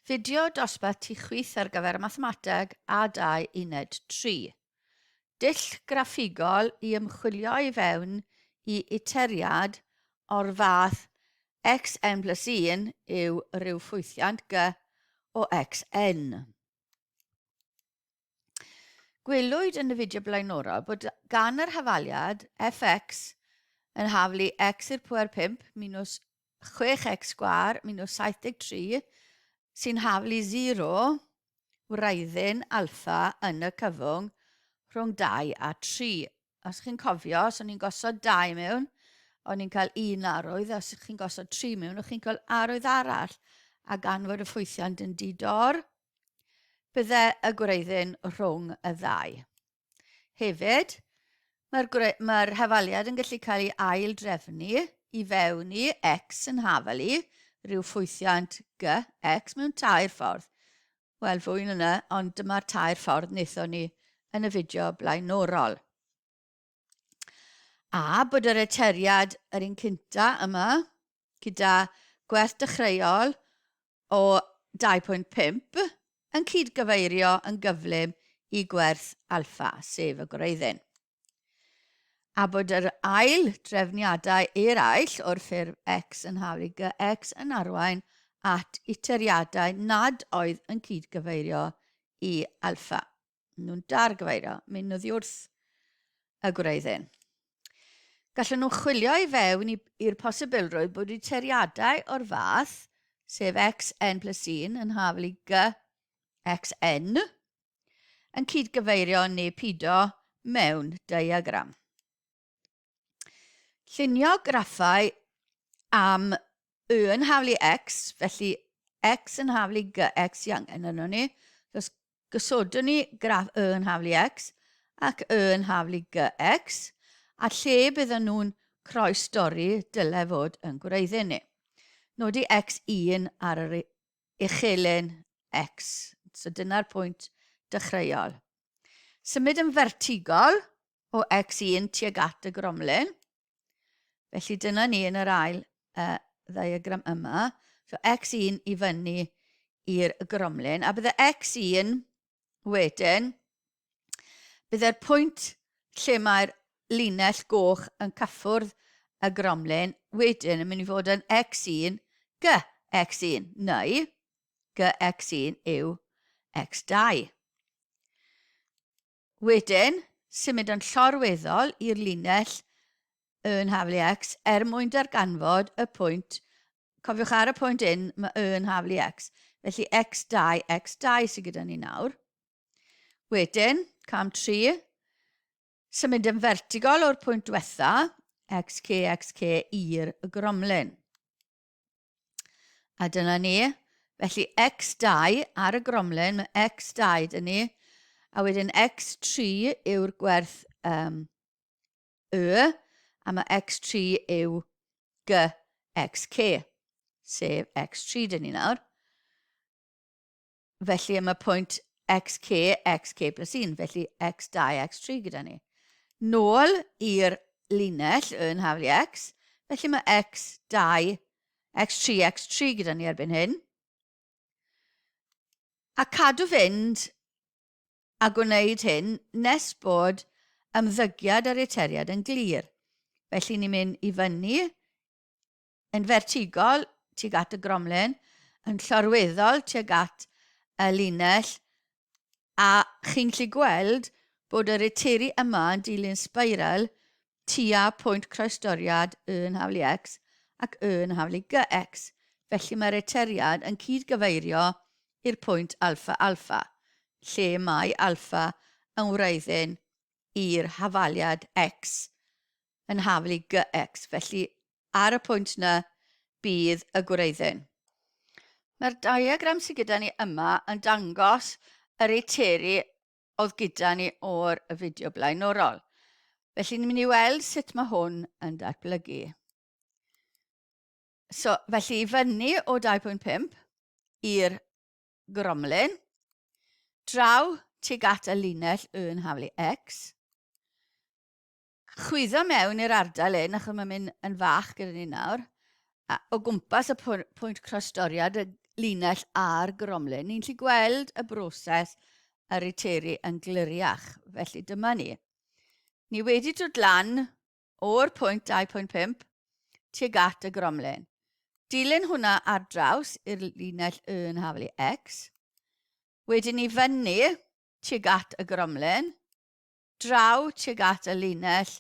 Fideo dosbarth tu chwith ar gyfer mathemateg A2 uned 3. Dull graffigol i ymchwilio i fewn i iteriad o'r fath xn plus 1 yw ryw ffwythiant g o xn. Gwelwyd yn y fideo blaenorol bod gan yr hafaliad fx yn haflu x i'r pŵer 5 minus 6x sgwar minus 73 sy'n haflu 0 wraiddyn alpha yn y cyfwng rhwng 2 a 3. Os chi'n cofio, os o'n i'n gosod 2 mewn, o'n i'n cael 1 arwydd, os chi'n gosod 3 mewn, o'ch chi'n cael arwydd arall, a gan fod y ffwythiant yn didor, bydde y gwreiddyn rhwng y ddau. Hefyd, mae'r hafaliad yn gallu cael ei aildrefnu i fewn i x yn hafelu ryw ffwythiant g, x mewn tair ffordd. Wel, fwy na yna, ond dyma'r tair ffordd wnaethon ni yn y fideo blaenorol. A bod yr eteriad yr un cynta yma, gyda gwerth dechreuol o 2.5 yn cydgyfeirio yn gyflym i gwerth alpha, sef y gwreiddyn. A bod yr ail drefniadau eraill o'r ffurf x yn haflu g, x yn arwain at iteriadau nad oedd yn cydgyfeirio i alpha. Nhw'n dargyfeirio, mynd oddi wrth y gwreiddyn. Gallen nhw chwilio i fewn i'r posibilrwydd bod iteriadau o'r fath, sef xn plus 1 yn haflu g xn, yn cydgyfeirio neu pido mewn diagram. Llunio graffau am y yn haflu x, felly x yn haflu g x angen yno ni. Gosodwn ni graff y yn haflu x ac y yn haflu g x, a lle bydden nhw'n croesdori dyle fod yn gwreiddyn ni. Nodi x1 ar yr uchelyn x. So dyna'r pwynt dechreuol. Symud yn vertigol o x1 tuag at y gromlin. Felly dyna ni yn yr ail ddiagram yma. So x1 i fyny i'r gromlin. A bydde x1 wedyn, bydde'r pwynt lle mae'r linell goch yn cyffwrdd y gromlin wedyn yn mynd i fod yn x1 g x1 neu g x1 yw x2. Wedyn, symud yn llorweddol i'r linell yn haflu x mwyn darganfod y pwynt. Cofiwch ar y pwynt un, mae yn haflu x. Felly x2 sydd gyda ni nawr. Wedyn, cam 3, symud yn vertigol o'r pwynt diwetha, xk i'r gromlin. A dyna ni, felly x2 ar y gromlin, mae x2 dyna ni, a wedyn x3 yw'r gwerth a mae x3 yw g xk, sef x3 dyna ni nawr. Felly mae pwynt xk plus 1, felly x2, x3 gyda ni. Nôl i'r linell yn haflu x, felly mae x2, x3 gyda ni erbyn hyn. A cadw fynd a gwneud hyn nes bod ymddygiad ar eteriad yn glir. Felly ni'n mynd i fyny yn vertigol tuag at y gromlin, yn llorweddol tuag at y linell, a chi'n gallu gweld bod yr eteri yma yn dilyn spiral tua pwynt croesdoriad yn haflu x ac yn haflu gx. Felly mae'r eteriad yn cydgyfeirio i'r pwynt alpha, lle mae alpha yn wreiddyn i'r hafaliad x yn haflu gx. Felly ar y pwynt yna bydd y gwreiddyn. Mae'r diagram sydd gyda ni yma yn dangos yr eiteri oedd gyda ni o'r fideo blaenorol. Felly ni'n mynd i weld sut mae hwn yn datblygu. So, felly i fyny o 2.5 i'r gromlin, draw tuag at y linell yn haflu x, chwyddo mewn i'r ardal hyn, achos mae'n mynd yn fach gyda ni nawr, o gwmpas y pwynt croesdoriad linell a'r gromlin, ni'n gallu gweld y broses yr iteru yn gliriach. Felly dyma ni. Ni wedi dod lan o'r pwynt 2.5 tuag at y gromlin. Dilyn hwnna ar draws i'r linell y yn haflu x. Wedyn ni fyny tuag at y gromlin, draw tuag at y linell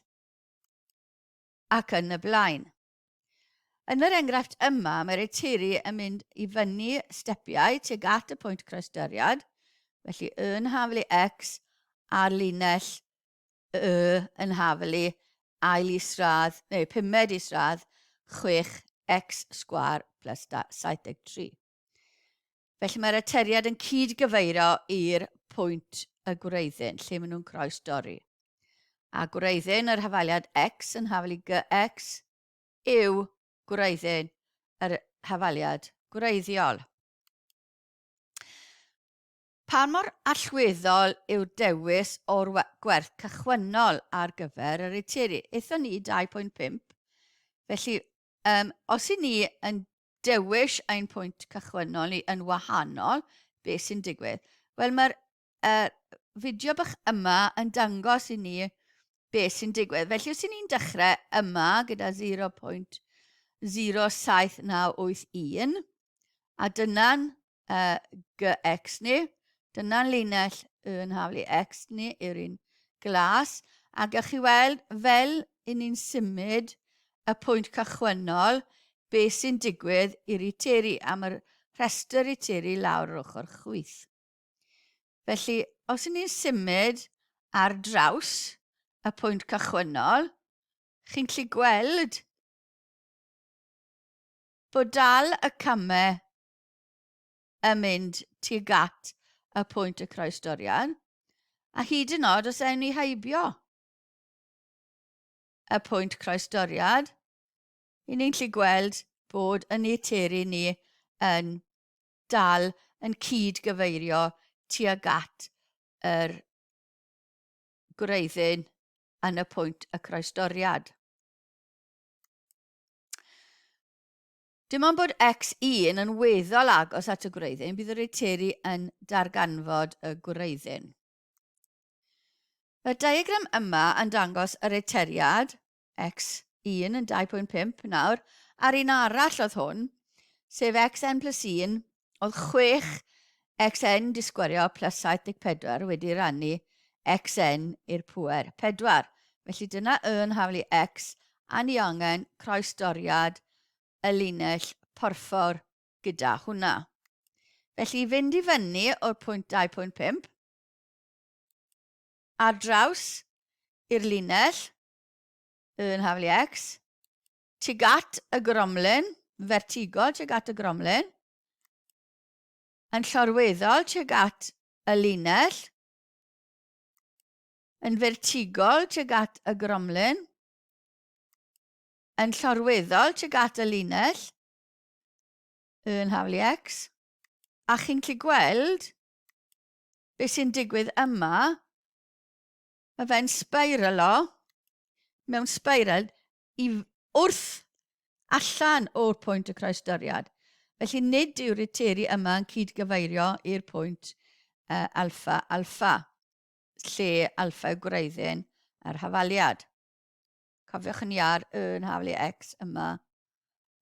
ac yn y blaen. Yn yr enghraifft yma, mae'r iteru yn mynd i fyny stepiau tuag at y pwynt croesdoriad, felly y yn haflu x a'r linell y yn haflu ail isradd, neu 5 isradd 6x sgwâr plus 73. Felly mae'r arteriad yn cydgyfeirio i'r pwynt y gwreiddyn, lle maen nhw'n croesdori. A gwreiddyn yr hafaliad x yn haflu gx yw gwreiddyn yr hafaliad gwreiddiol. Pa mor allweddol yw dewis o'r gwerth cychwynnol ar gyfer yr iteru? Eithon ni 2.5. Felly, os i ni yn dewis ein pwynt cychwynnol ni yn wahanol, beth sy'n digwydd? Wel, mae'r fideo bach yma yn dangos i ni beth sy'n digwydd. Felly, os i ni'n dechrau yma gyda 0.07981, a dyna'n gx ni, dyna'n linell yn haflu x ni yw'r un glas, a gallwch chi weld fel i ni'n symud y pwynt cychwynnol beth sy'n digwydd i'r iteru, a mae'r rhestr iteru lawr yr ochr chwith. Felly, os ni'n symud ar draws y pwynt cychwynnol, chi'n gallu gweld bod dal y camau yn mynd tuag at y pwynt y croesdoriad, a hyd yn oed os ewn ni heibio y pwynt croesdoriad, ni'n gallu gweld bod yn iteru ni yn dal yn cydgyfeirio tuag at yr gwreiddyn yn y pwynt y croesdoriad. Dim ond bod x1 yn weddol agos at y gwreiddyn, bydd yr iteru yn darganfod y gwreiddyn. Y diagram yma yn dangos yr iteriad x1 yn 2.5 nawr, a'r un arall oedd hwn, sef xn plus 1, oedd 6 xn disgwyrio plus 74 wedi rannu xn i'r pŵer 4. Felly dyna yn haflu x, a ni angen croesdoriad y linell porffor gyda hwnna. Felly fynd i fyny o'r pwynt 2.5 ar draws i'r linell yn haflu x, tuag at y gromlin, vertigol tuag at y gromlin, yn llorweddol tuag at y linell, yn vertigol tuag at y gromlin, yn llorweddol tuag at y linell yn haflu x, a chi'n gallu gweld beth sy'n digwydd yma. Mae fe'n sbeiralo mewn sbeiral wrth allan o'r pwynt y croesdoriad. Felly nid yw'r iteru yma yn cydgyfeirio i'r pwynt alpha, lle alpha yw gwreiddyn yr hafaliad. Cofiwch yn iar yn haflu x yma,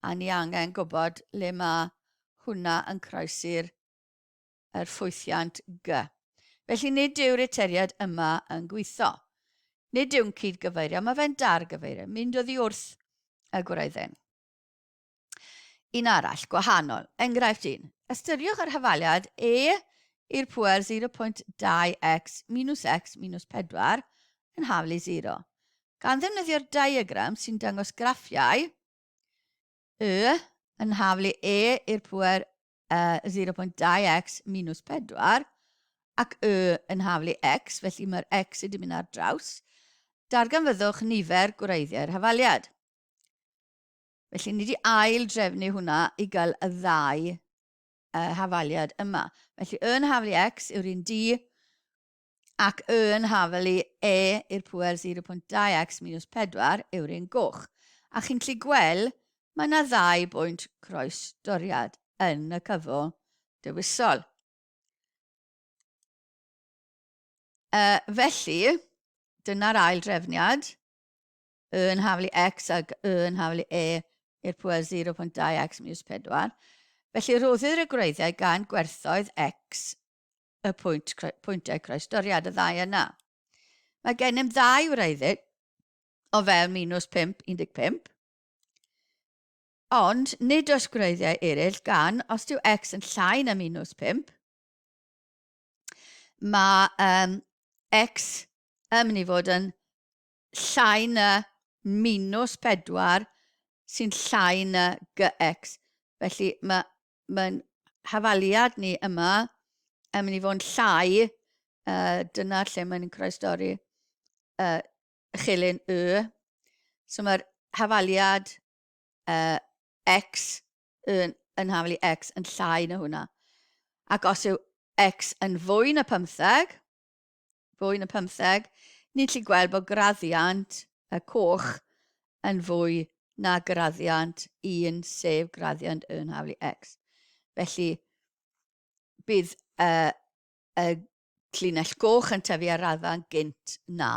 a ni angen gwybod le mae hwnna yn croesi'r ffwythiant G. Felly nid yw'r iteriad yma yn gweithio. Nid yw'n cydgyfeirio, mae fe'n dargyfeirio. Mynd oddi wrth y gwreiddyn. Un arall, gwahanol. Enghraifft 1. Ystyriwch yr hafaliad e i'r pŵer 0.2x minus x minus 4 yn haflu 0. Gan ddefnyddio'r diagram sy'n dangos graffiau, y yn haflu e i'r pŵer 0.2x minus 4 ac y yn haflu x, felly mae'r x wedi mynd ar draws, darganfyddwch nifer gwreiddiau'r hafaliad. Felly ni wedi ail drefnu hwnna i gael y ddau hafaliad yma. Felly y yn haflu x yw'r un d, ac y yn haflu e i'r pŵer 0.2x minus 4 yw'r un goch. A chi'n gallu gweld mae yna ddau bwynt croesdoriad yn y cyfwng dewisol. Felly, dyna'r ail drefniad, yn haflu x ag yn haflu e i'r pŵer 0.2x minus 4. Felly, roddir y gwreiddiau gan gwerthoedd x y pwyntiau croesdoriad y ddau yna. Mae gennym ddau wreiddyd o fewn minus 5, 15. Ond nid oes gwreiddiau eraill gan, os dyw x yn llai na minus 5, mae x yn mynd i fod yn llai na minus 4 sy'n llai na gx. Felly mae'n hafaliad ni yma yn mynd i fod yn llai, dyna lle mae'n croesdori chilyn y. So mae'r hafaliad x yn haflu x yn llai na hwnna. Ac os yw x yn fwy na 15, ni'n gallu gweld bod graddiant y coch yn fwy na graddiant 1 sef graddiant yn haflu x. Felly, bydd y llinell goch yn tyfu ar raddfa'n gynt na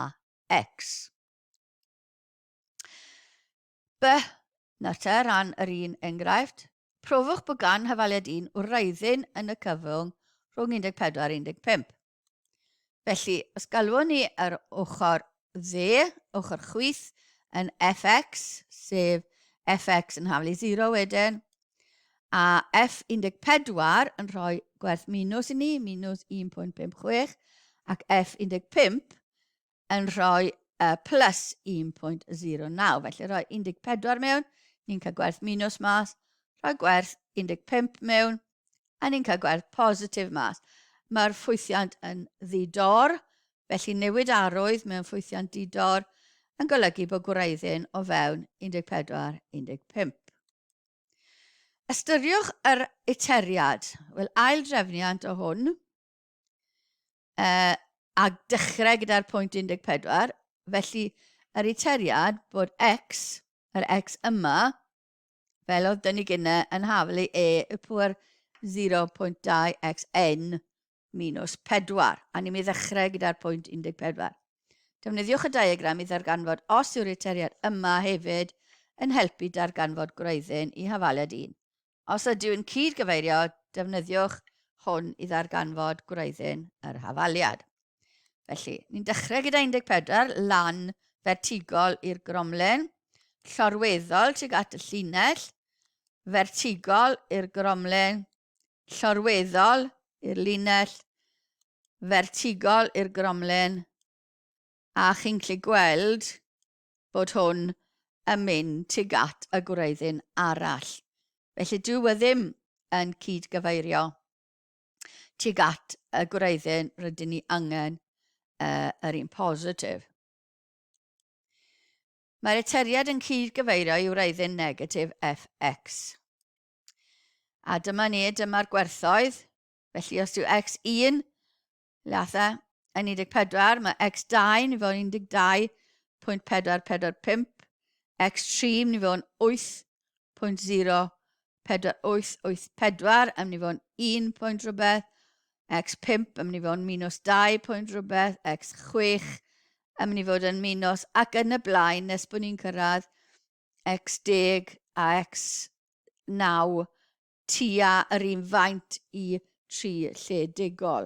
x. Nawr ran yr un enghraifft. Profwch bod gan hafaliad 1 wreiddyn yn y cyfwng rhwng 14 a 15. Felly, os galwon ni yr ochr dde, ochr chwith, yn fx, sef fx yn haflu 0 wedyn, a f14 yn rhoi gwerth minus i ni, minus 1.56, ac f15 yn rhoi plus 1.09. Felly, rhoi 14 mewn, ni'n cael gwerth minus mas, rhoi gwerth 15 mewn, a ni'n cael gwerth positif mas. Mae'r ffwythiant yn ddidor, felly newid arwydd mewn ffwythiant didor yn golygu bod gwreiddyn o fewn 14-15. Ystyriwch yr iteriad. Wel, ail drefniant o hwn, a dechrau gyda'r pwynt 14, felly yr iteriad bod x, yr x yma, fel oedd dyn ni gynnau yn haflu e y pŵer 0.2xn minus 4, a ni'n mynd i ddechrau gyda'r pwynt 14. Defnyddiwch y diagram i ddarganfod os yw'r iteriad yma hefyd yn helpu darganfod gwreiddyn i hafaliad 1. Os ydyw yn cyd-gyfeirio, defnyddiwch hwn i ddarganfod gwreiddyn yr hafaliad. Felly, ni'n dechrau gyda 14, lan vertigol i'r gromlen, llorweddol tuag at y llinell, vertigol i'r gromlen, llorweddol i'r linell, vertigol i'r gromlen, a chi'n gallu gweld bod hwn yn mynd tuag at y gwreiddyn arall. Felly dyw e ddim yn cyd-gyfeirio tuag at y gwreiddyn rydyn ni angen yr un positif. Mae'r iteriad yn cyd-gyfeirio i wreiddyn negatif fx. A dyma ni, dyma'r gwerthoedd. Felly os yw x1 latha yn 14, mae x2 yn fod yn 12.445, x3 yn fod yn 8.0484 yn fod yn 1 pwynt rhywbeth, x5 yn fod yn minus 2 pwynt rhywbeth, x6 yn fod yn minus, ac yn y blaen nes bod ni'n cyrraedd x10 a x9 tua yr un faint i 3 lledigol.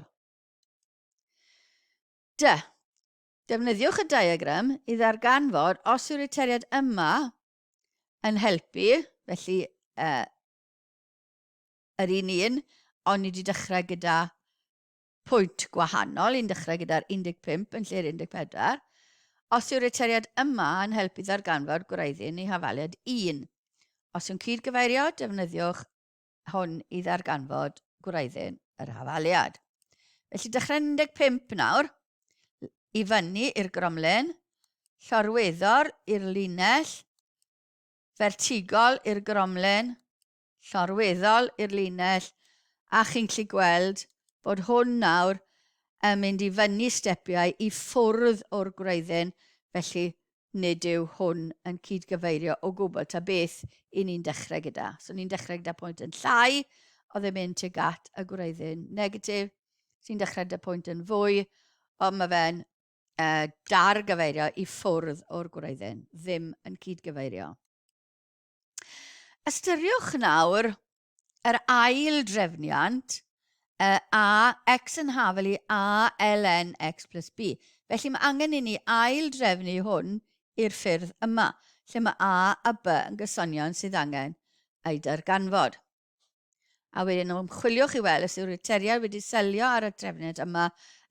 Defnyddiwch y diagram i ddarganfod os yw'r iteriad yma yn helpu, felly yr un, ond ni wedi dechrau gyda pwynt gwahanol, ni'n dechrau gyda'r 15 yn lle'r 14. Os yw'r iteriad yma yn helpu ddarganfod gwreiddyn i hafaliad 1. Os yw'n cyd-gyfeirio, defnyddiwch hwn i ddarganfod gwreiddyn yr hafaliad. Felly dechrau'n 15 nawr, i fyny i'r gromlen, llorweddol i'r linell, vertigol i'r gromlen, llorweddol i'r linell, a chi'n gallu gweld bod hwn nawr yn mynd i fyny stepiau i ffwrdd o'r gwreiddyn, felly nid yw hwn yn cyd-gyfeirio o gwbl ta beth i ni'n dechrau gyda. So ni'n dechrau gyda pwynt yn llai, oedd e'n mynd tuag at y gwreiddyn negatif, sy'n dechrau dy pwynt yn fwy, ond mae fe'n dargyfeirio i ffwrdd o'r gwreiddyn, ddim yn cydgyfeirio. Ystyriwch nawr yr ail drefniant a x yn hafel i a ln x plus b. Felly mae angen i ni ail drefnu hwn i'r ffyrdd yma, lle mae a b yn gysonion sydd angen ei darganfod. A wedyn ymchwiliwch i weld os yw'r iteriad wedi selio ar y drefniad yma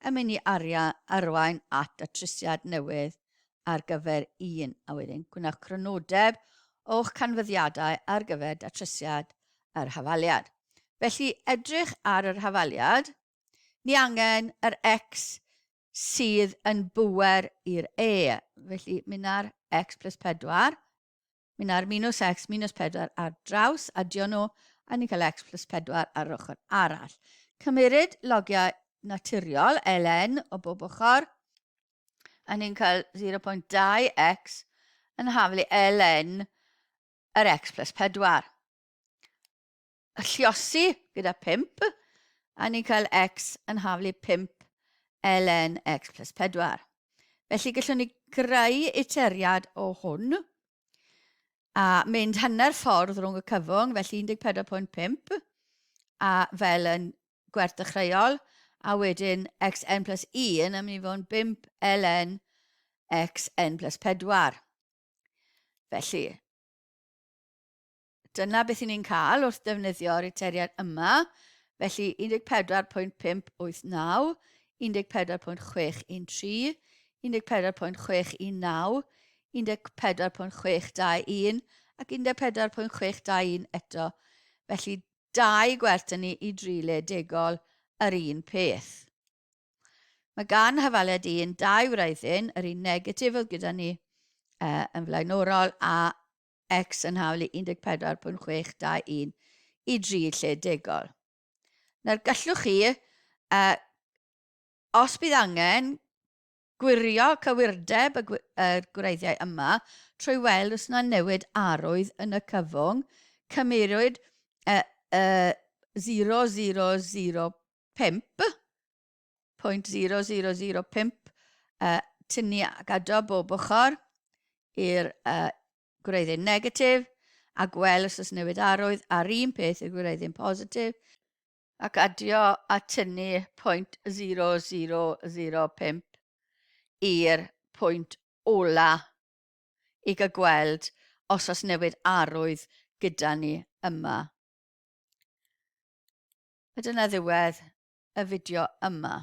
yn mynd i arwain at y trysiad newydd ar gyfer 1. A wedyn gwnewch crynodeb o'ch canfyddiadau ar gyfer datrysiad yr hafaliad. Felly edrych ar yr hafaliad, ni angen yr x sydd yn bwer i'r e. Felly mynd ar x plus 4, mynd ar minus x minus 4 ar draws, adio nhw, a ni'n cael x plus 4 ar ochr arall. Cymeryd logiau naturiol, ln o bob ochr, a ni'n cael 0.2x yn haflu ln yr x plus 4. Lliosi gyda 5, a ni'n cael x yn haflu 5 ln x plus 4. Felly gallwn ni greu iteriad o hwn, a mynd hanner ffordd rhwng y cyfwng, felly 14.5, a fel yn gwerth dechreuol, a wedyn xn plus 1 yn mynd i fod yn 5 ln xn plus 4. Felly, dyna beth ni'n cael wrth defnyddio'r iteriad yma. Felly 14.589, 14.613, 14.619, 14.621 ac 14.621 eto. Felly 2 gwerth ni i driledegol yr un peth. Mae gan hafaliad 1 2 wreiddyn, yr un negatif oedd gyda ni yn flaenorol a x yn hawl i 14.621 i 3 lledegol. Nawr gallwch chi, os bydd angen, gwirio cywirdeb y gwreiddiau yma trwy weld os yna newid arwydd yn y cyfwng, cymerwyd 0.0005 tynnu gado bob ochr i'r gwreiddyn negatif a gweld os oes newid arwydd a'r un peth i'r gwreiddyn positif ac adio a tynnu 0.0005 i'r pwynt ola i gael gweld os oes newid arwydd gyda ni yma. A dyna ddiwedd y fideo yma.